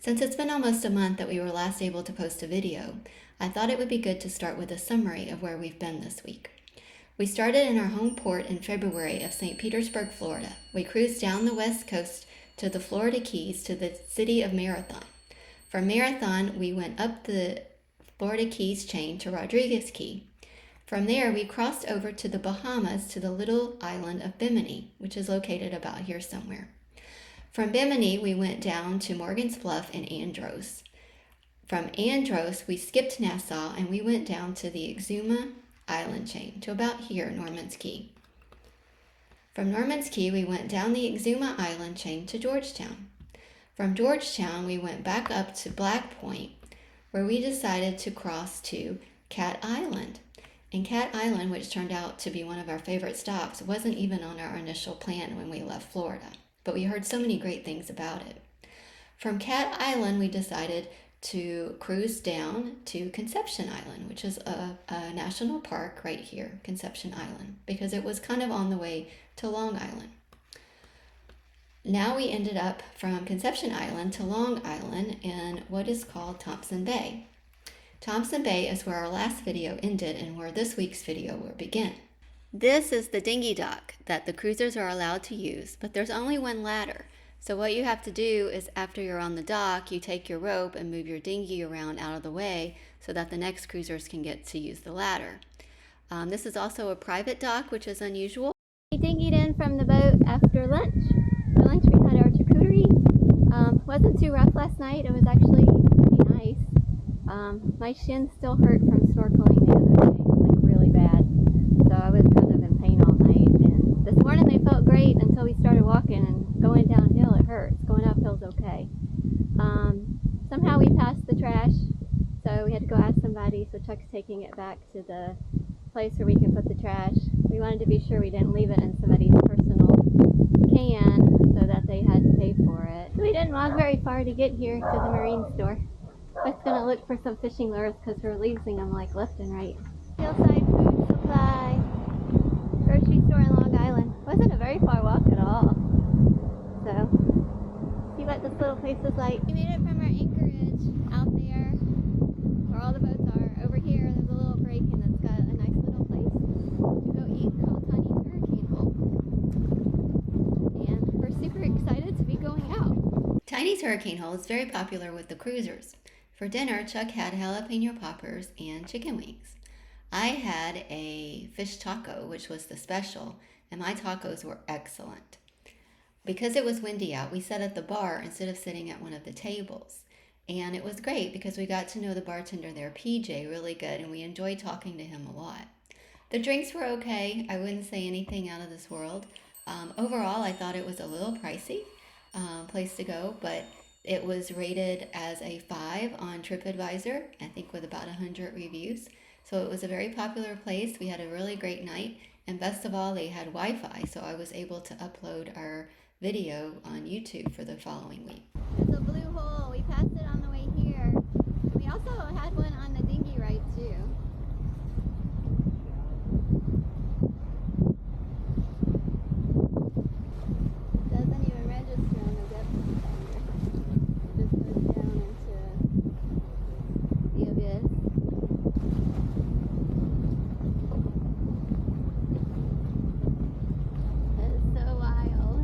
Since it's been almost a month that we were last able to post a video, I thought it would be good to start with a summary of where we've been this week. We started in our home port in February of St. Petersburg, Florida. We cruised down the west coast to the Florida Keys to the city of Marathon. From Marathon, we went up the Florida Keys chain to Rodriguez Key. From there, we crossed over to the Bahamas to the little island of Bimini, which is located about here somewhere. From Bimini, we went down to Morgan's Bluff and Andros. From Andros, we skipped Nassau and we went down to the Exuma island chain to about here, Norman's Key. From Norman's Key, we went down the Exuma island chain to Georgetown. From Georgetown, we went back up to Black Point, where we decided to cross to Cat Island. And Cat Island, which turned out to be one of our favorite stops, wasn't even on our initial plan when we left Florida, but we heard so many great things about it. From Cat Island, we decided to cruise down to Conception Island, which is a national park right here, Conception Island, because it was kind of on the way to Long Island. Now we ended up from Conception Island to Long Island in what is called Thompson Bay. Thompson Bay is where our last video ended and where this week's video will begin. This is the dinghy dock that the cruisers are allowed to use, but there's only one ladder. So what you have to do is after you're on the dock, you take your rope and move your dinghy around out of the way so that the next cruisers can get to use the ladder. This is also a private dock, which is unusual. We dinghied in from the boat after lunch. For lunch we had our charcuterie. Wasn't too rough last night. It was actually pretty nice. My shin still hurt from snorkeling the other day, like really bad. So I was kind of in pain all night. And this morning they felt great until we started walking, and going downhill it hurts. Going uphill's okay. Somehow we passed the trash, so we had to go ask somebody. So Chuck's taking it back to the place where we can put the trash. We wanted to be sure we didn't leave it in somebody's personal can so that they had to pay for it. So we didn't walk very far to get here to the marine store. I was going to look for some fishing lures because we're losing them like left and right. Hillside Food Supply grocery store in Long Island. Wasn't a very far walk at all. So, see what this little place is like. We made it from our anchorage out there where all the boats are. Over here there's a little break and it's got a nice little place to go eat called Tiny's Hurricane Hole. And we're super excited to be going out. Tiny's Hurricane Hole is very popular with the cruisers. For dinner, Chuck had jalapeno poppers and chicken wings. I had a fish taco, which was the special, and my tacos were excellent. Because it was windy out, we sat at the bar instead of sitting at one of the tables. And it was great because we got to know the bartender there, PJ, really good, and we enjoyed talking to him a lot. The drinks were okay. I wouldn't say anything out of this world. Overall, I thought it was a little pricey place to go, but it was rated as a 5 on TripAdvisor, I think with about 100 reviews. So it was a very popular place. We had a really great night. And best of all, they had Wi-Fi, so I was able to upload our video on YouTube for the following week. It's a blue hole. We passed it on the way here. We also had one on the dinghy ride too. Doesn't even register on the depth finder. It just goes down into the abyss. That is so wild.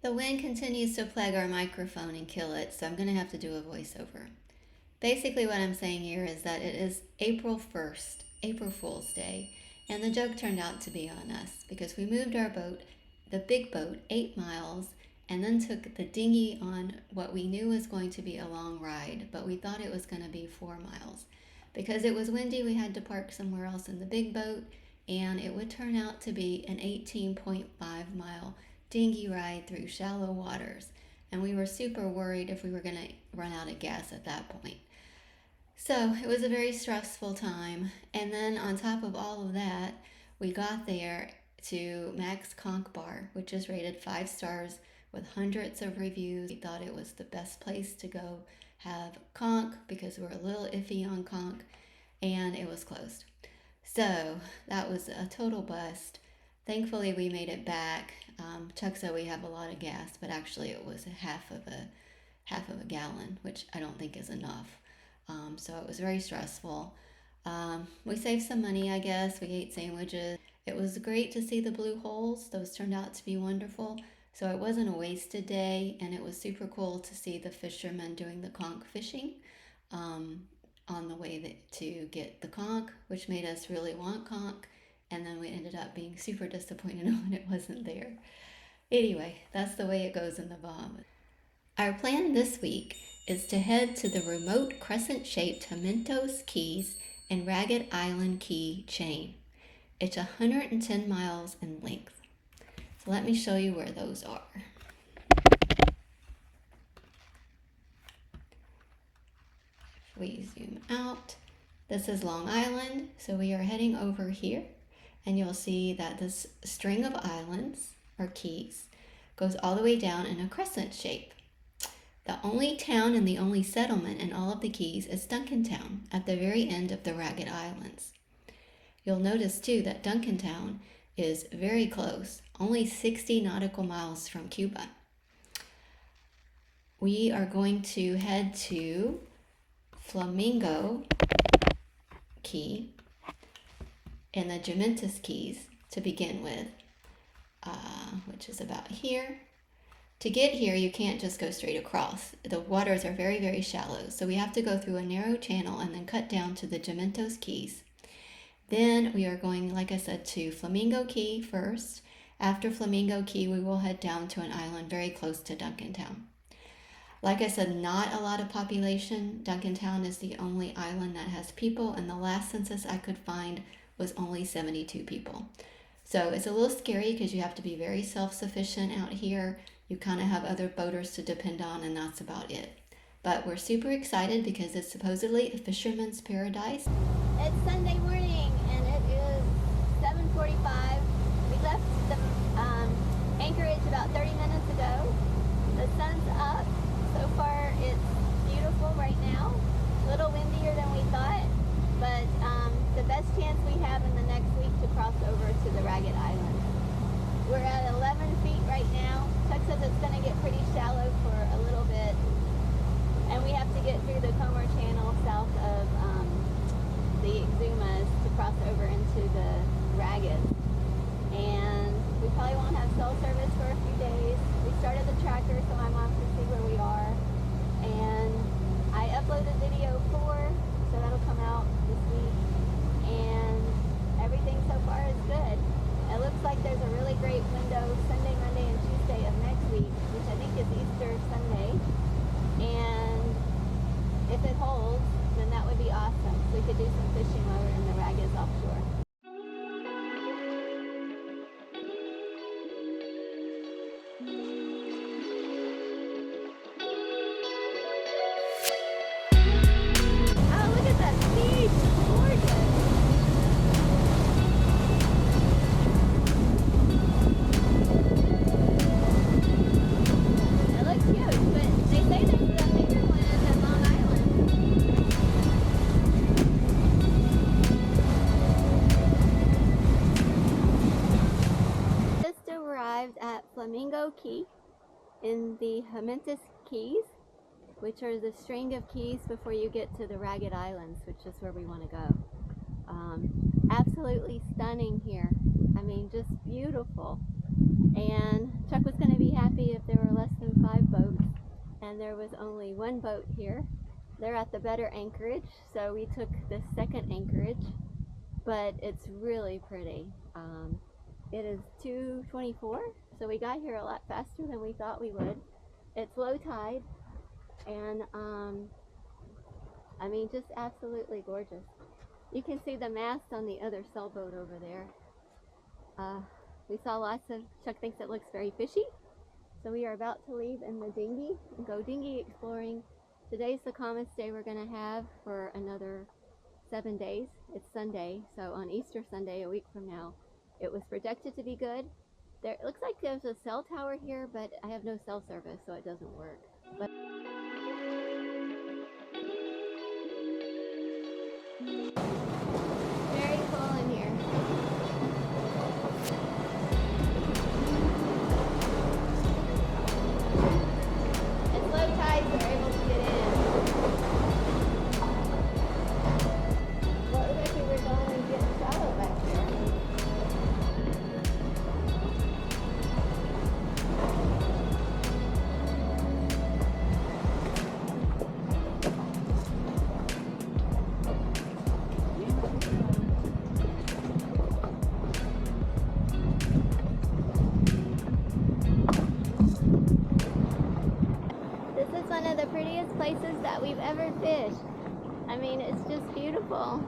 The wind continues to plague our microphone and kill it, so I'm going to have to do a voiceover. Basically what I'm saying here is that it is April 1st, April Fool's Day, and the joke turned out to be on us because we moved our boat, the big boat, 8 miles, and then took the dinghy on what we knew was going to be a long ride, but we thought it was going to be 4 miles. Because it was windy, we had to park somewhere else in the big boat, and it would turn out to be an 18.5 mile dinghy ride through shallow waters, and we were super worried if we were going to run out of gas at that point. So it was a very stressful time, and then on top of all of that, we got there to Mac's Conch Bar, which is rated 5 stars with hundreds of reviews. We thought it was the best place to go have conch because we're a little iffy on conch, and it was closed. So that was a total bust. Thankfully, we made it back. Chuck said we have a lot of gas, but actually it was half of a gallon, which I don't think is enough. So it was very stressful. We saved some money, I guess. We ate sandwiches. It was great to see the blue holes. Those turned out to be wonderful. So it wasn't a wasted day, and it was super cool to see the fishermen doing the conch fishing on the way to get the conch, which made us really want conch. And then we ended up being super disappointed when it wasn't there. Anyway, that's the way it goes in the Bahamas. Our plan this week is to head to the remote crescent-shaped Jumentos Cays and Ragged Island Key chain. It's 110 miles in length. So let me show you where those are. If we zoom out, this is Long Island, so we are heading over here, and you'll see that this string of islands, or keys, goes all the way down in a crescent shape. The only town and the only settlement in all of the Keys is Duncantown at the very end of the Ragged Islands. You'll notice too that Duncantown is very close, only 60 nautical miles from Cuba. We are going to head to Flamingo Key and the Jumentos Keys to begin with, which is about here. To get here, you can't just go straight across. The waters are very, very shallow, so we have to go through a narrow channel and then cut down to the Jumentos Keys. Then we are going, like I said, to Flamingo Key first. After Flamingo Key, we will head down to an island very close to Duncantown. Like I said, not a lot of population. Duncantown is the only island that has people, and the last census I could find was only 72 people. So it's a little scary because you have to be very self-sufficient out here. You kind of have other boaters to depend on, and that's about it. But we're super excited because it's supposedly a fisherman's paradise. It's Sunday morning, and it is 7:45. We left the anchorage about 30 minutes ago. The sun's up. So far, it's beautiful right now. A little windier than we thought, but the best chance we have in the next week to cross over to the Ragged Island. We're at 11 feet right now. Chuck says it's going to get pretty shallow for a little bit, and we have to get through the Comer Channel south of the Exumas to cross over into the Ragged. And we probably won't have cell service for a few days. We started the tracker so my mom can see where we are, and I uploaded video 4, so that'll come out this week, and everything so far is good. It looks like there's a really great window Sunday, Monday, and Tuesday of next week, which I think is Easter Sunday. And if it holds, then that would be awesome. So we could do some fishing while we're in the Raggeds offshore. Oh, look at that beach! Gorgeous! It looks huge, but they say there's a bigger one at Long Island. Just arrived at Flamingo Key in the Jumentos Keys, which are the string of keys before you get to the Ragged Islands, which is where we want to go. Absolutely stunning here. I mean, just beautiful. And Chuck was going to be happy if there were less than 5 boats, and there was only 1 boat here. They're at the better anchorage, so we took the second anchorage, but it's really pretty. It is 2:24, so we got here a lot faster than we thought we would. It's low tide, and I mean, just absolutely gorgeous. You can see the mast on the other sailboat over there. We saw lots of, Chuck thinks it looks very fishy, so we are about to leave in the dinghy and go dinghy exploring. Today's the calmest day we're going to have for another 7 days. It's Sunday, so on Easter Sunday, a week from now, It was projected to be good. It looks like there's a cell tower here, but I have no cell service, so it doesn't work. But very cool in here. It's low tide, so we're able to get in. Well, it looks like we were going to get shallow back there. This is one of the prettiest places that we've ever fished. I mean, it's just beautiful.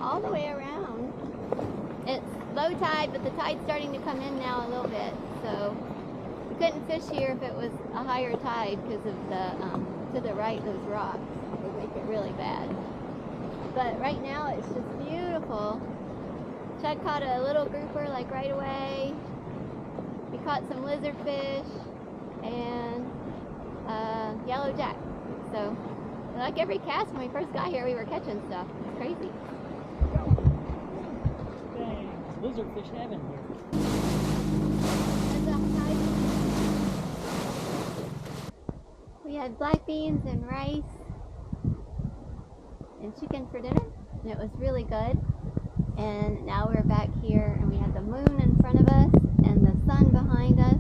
All the way around. It's low tide, but the tide's starting to come in now a little bit. So we couldn't fish here if it was a higher tide because of the, to the right, those rocks would make it really bad. But right now it's just beautiful. Chuck caught a little grouper like right away. We caught some lizardfish and yellowjack. So like every cast when we first got here, we were catching stuff. It's crazy. Dang, lizardfish heaven here. We had black beans and rice and chicken for dinner, and it was really good. And now we're back here, and we have the moon in front of us and the sun behind us.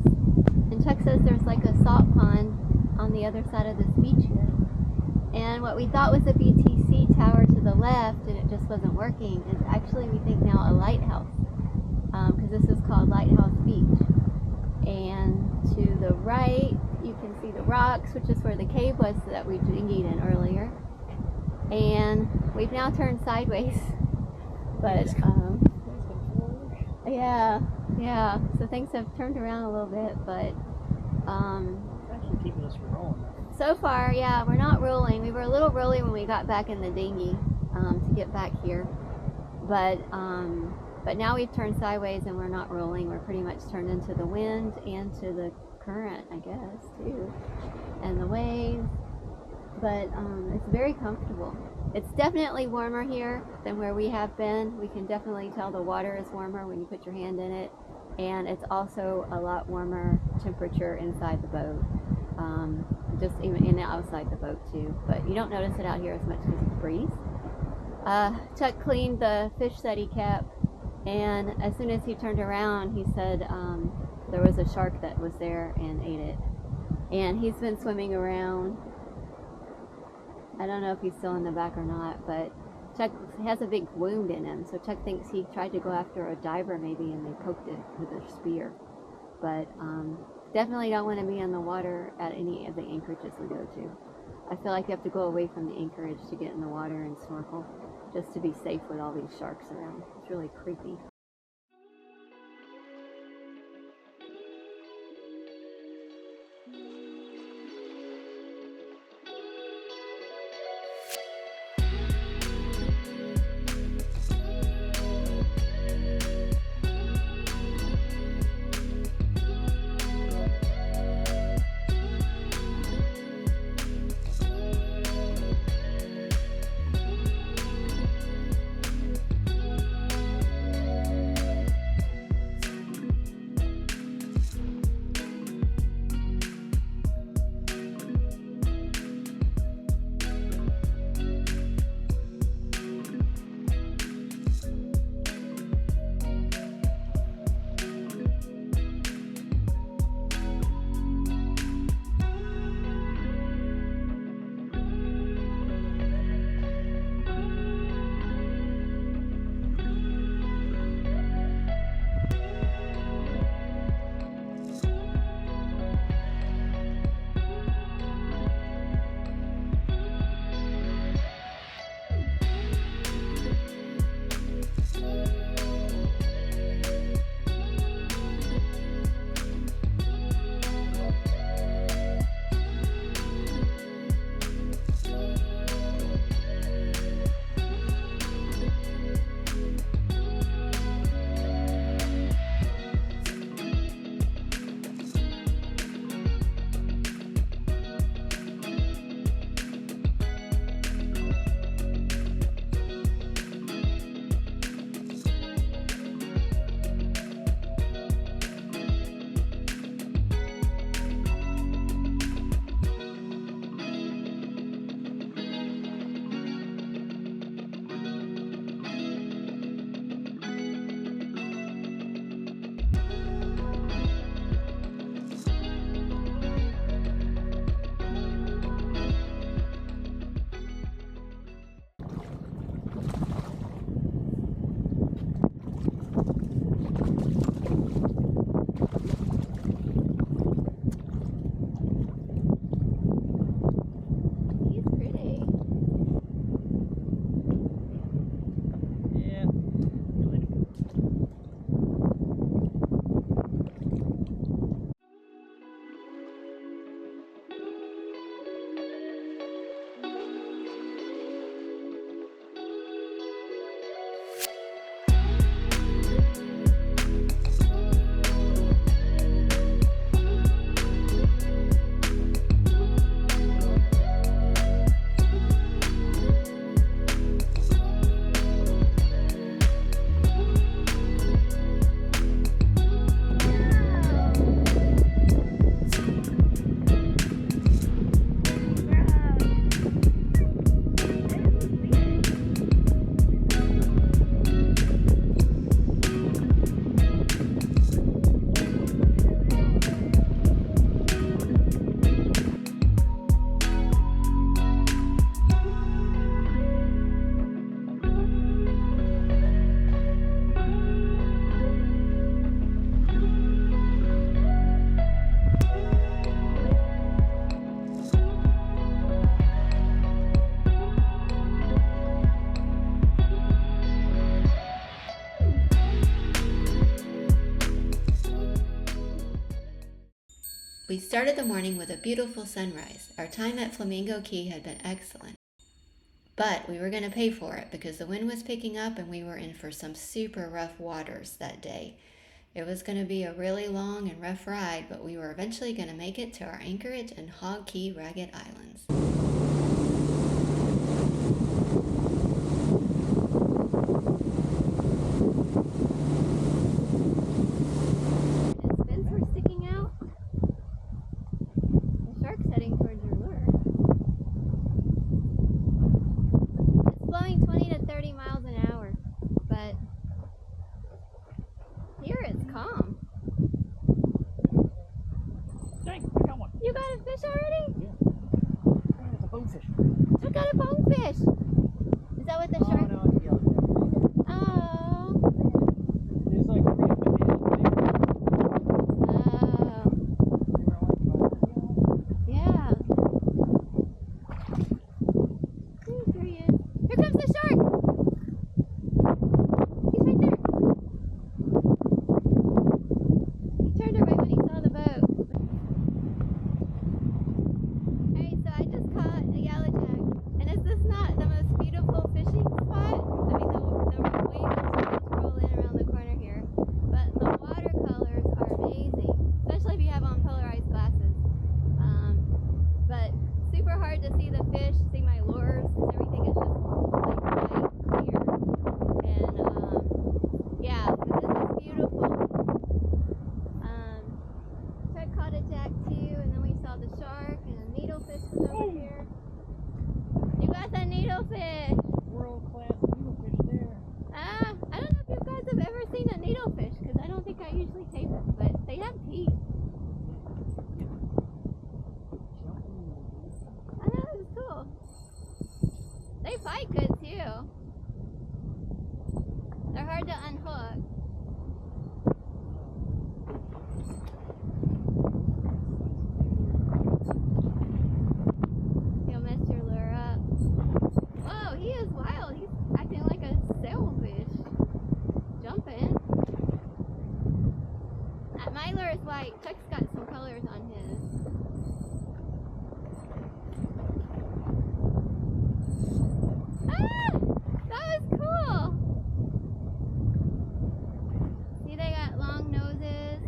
And Chuck says there's like a salt pond on the other side of this beach here. And what we thought was a BTC tower to the left, and it just wasn't working, is actually, we think now, a lighthouse. Because this is called Lighthouse Beach. And to the right, you can see the rocks, which is where the cave was that we dinghied in earlier. And we've now turned sideways. But, yeah. So things have turned around a little bit, but, Actually keeping us from rolling. so far, yeah, we're not rolling. We were a little rolly when we got back in the dinghy to get back here, but now we've turned sideways and we're not rolling. We're pretty much turned into the wind and to the current, I guess, too, and the waves. But it's very comfortable. It's definitely warmer here than where we have been. We can definitely tell the water is warmer when you put your hand in it, and it's also a lot warmer temperature inside the boat. Just even in and outside the boat too, but you don't notice it out here as much because of the breeze. Chuck cleaned the fish that he kept, and as soon as he turned around, he said there was a shark that was there and ate it. And he's been swimming around. I don't know if he's still in the back or not, but Chuck has a big wound in him, so Chuck thinks he tried to go after a diver maybe, and they poked it with a spear. But definitely don't want to be in the water at any of the anchorages we go to. I feel like you have to go away from the anchorage to get in the water and snorkel, just to be safe with all these sharks around. It's really creepy. We started the morning with a beautiful sunrise. Our time at Flamingo Key had been excellent. But we were going to pay for it because the wind was picking up and we were in for some super rough waters that day. It was going to be a really long and rough ride, but we were eventually going to make it to our anchorage in Hog Key Ragged Islands. His fins were sticking out. The shark's heading towards your lure. It's blowing 20 to 30 miles an hour, but here it's calm. Dang, I got one. You got a fish already? Yeah. It's a bonefish. I got a bonefish. Is that what the shark? No, it's the other one. Oh. There's like 3 of them in it. Oh. They were like, Yeah. Here he is. Here comes the shark. He's right there. He turned away when he saw the boat. Hey, so I just caught a yellowjack. And is this not the most beautiful fishing spot? I mean, the waves are roll in around the corner here. But the watercolors are amazing, especially if you have on polarized glasses. But super hard to see the fish, see my lures, everything is just like white clear. And yeah, so this is beautiful. So I caught a jack too, and then we saw the shark, and a needlefish was over here. You got the needlefish! world-class needlefish there. I don't know if you guys have ever seen a needlefish, because I don't think I usually taste them, but they have teeth. I know, it's cool. They fight good too. They're hard to unhook. You'll mess your lure up. Whoa, he is wild. He's acting like a sailfish. Jumping. My lure is white. Chuck's got some colors on his. Ah! That was cool! See, they got long noses.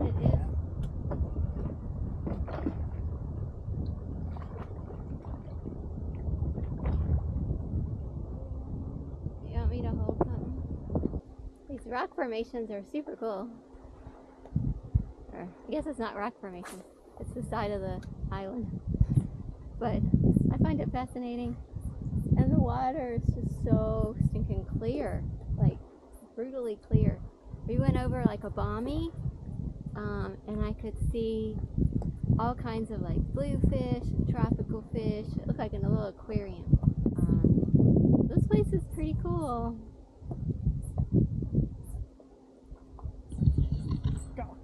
It is. You want me to hold something? These rock formations are super cool. Or, I guess it's not rock formation. It's the side of the island. But I find it fascinating. And the water is just so stinking clear. Like, brutally clear. We went over like a balmy, and I could see all kinds of like bluefish and tropical fish. It looked like in a little aquarium. This place is pretty cool. Go.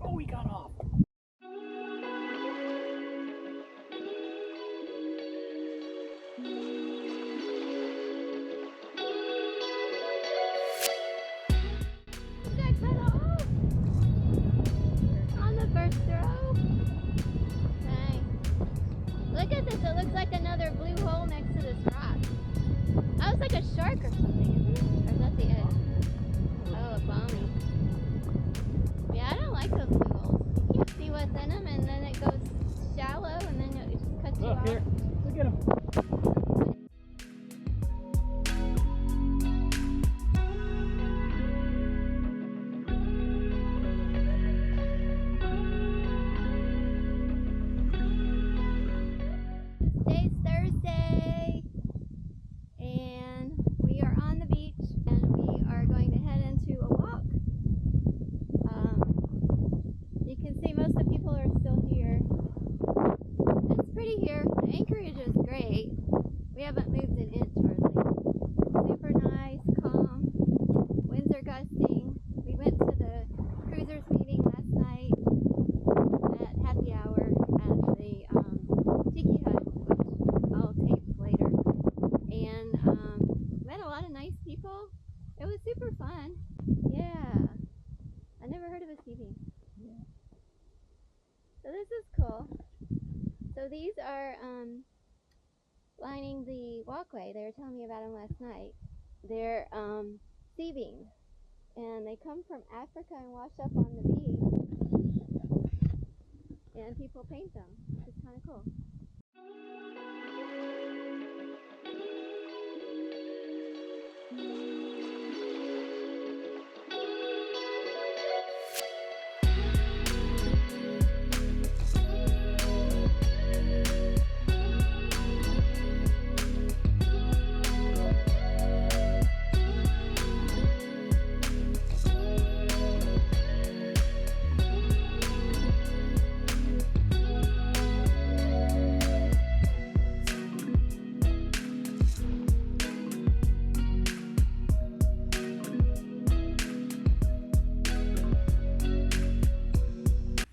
Oh, he got off. Got cut off on the first throw. Dang. Look at this. It looks like another blue hole next to this rock. That was like a shark or something, isn't it? Or is that the edge? Oh, a balmy. Yeah, I don't like those blue holes. You can't see what's in them, and then it goes shallow, and then it just cuts you Look off. here. Look at him. Today's Thursday, and we are on the beach, and we are going to head into a walk. You can see most of the people are still here. It's pretty here. The anchorage is great. We haven't moved an inch hardly. Super nice, calm. Winds are gusting. We went to the cruisers meeting last night at happy hour at the tiki hut, which I'll tape later. And met a lot of nice people. It was super fun. Yeah. the sea beams. Yeah. So this is cool. So these are lining the walkway. They were telling me about them last night. They're sea beams, and they come from Africa and wash up on the beach, and people paint them, which is kind of cool.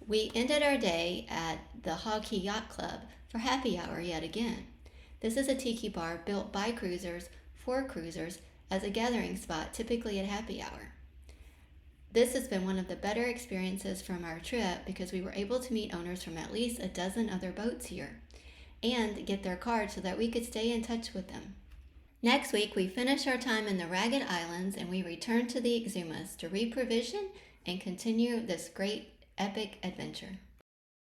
We ended our day at the Hog Key Yacht Club for happy hour yet again. This is a tiki bar built by cruisers for cruisers as a gathering spot, typically at happy hour. This has been one of the better experiences from our trip because we were able to meet owners from at least a dozen other boats here and get their cards so that we could stay in touch with them. Next week, we finish our time in the Ragged Islands and we return to the Exumas to reprovision and continue this great epic adventure.